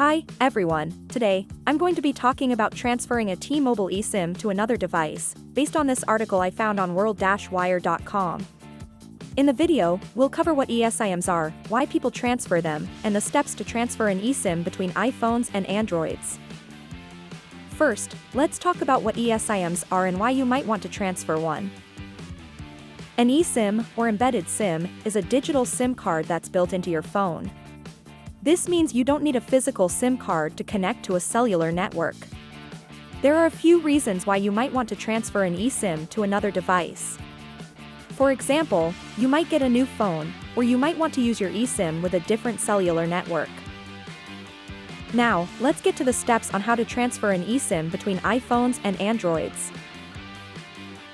Hi, everyone. Today, I'm going to be talking about transferring a T-Mobile eSIM to another device, based on this article I found on world-wire.com. In the video, we'll cover what eSIMs are, why people transfer them, and the steps to transfer an eSIM between iPhones and Androids. First, let's talk about what eSIMs are and why you might want to transfer one. An eSIM, or embedded SIM, is a digital SIM card that's built into your phone. This means you don't need a physical SIM card to connect to a cellular network. There are a few reasons why you might want to transfer an eSIM to another device. For example, you might get a new phone, or you might want to use your eSIM with a different cellular network. Now, let's get to the steps on how to transfer an eSIM between iPhones and Androids.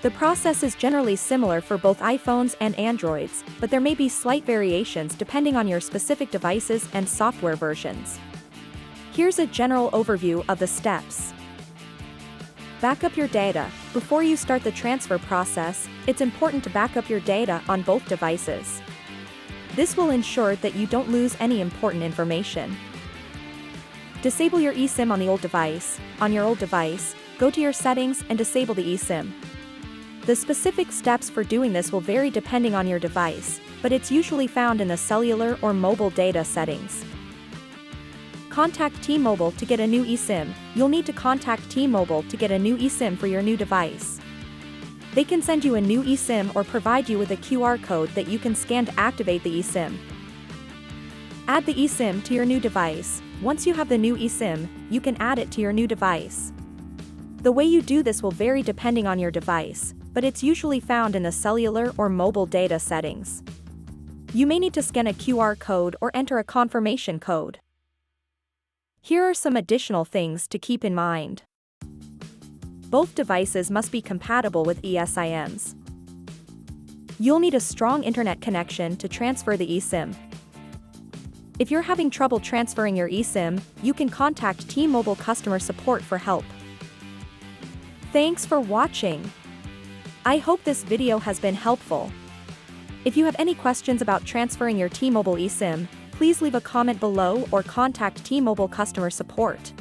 The process is generally similar for both iPhones and Androids, but there may be slight variations depending on your specific devices and software versions. Here's a general overview of the steps. Back up your data. Before you start the transfer process, it's important to back up your data on both devices. This will ensure that you don't lose any important information. Disable your eSIM on the old device. On your old device, go to your settings and disable the eSIM. The specific steps for doing this will vary depending on your device, but it's usually found in the cellular or mobile data settings. Contact T-Mobile to get a new eSIM. You'll need to contact T-Mobile to get a new eSIM for your new device. They can send you a new eSIM or provide you with a QR code that you can scan to activate the eSIM. Add the eSIM to your new device. Once you have the new eSIM, you can add it to your new device. The way you do this will vary depending on your device, but it's usually found in the cellular or mobile data settings. You may need to scan a QR code or enter a confirmation code. Here are some additional things to keep in mind. Both devices must be compatible with eSIMs. You'll need a strong internet connection to transfer the eSIM. If you're having trouble transferring your eSIM, you can contact T-Mobile customer support for help. Thanks for watching. I hope this video has been helpful. If you have any questions about transferring your T-Mobile eSIM, please leave a comment below or contact T-Mobile customer support.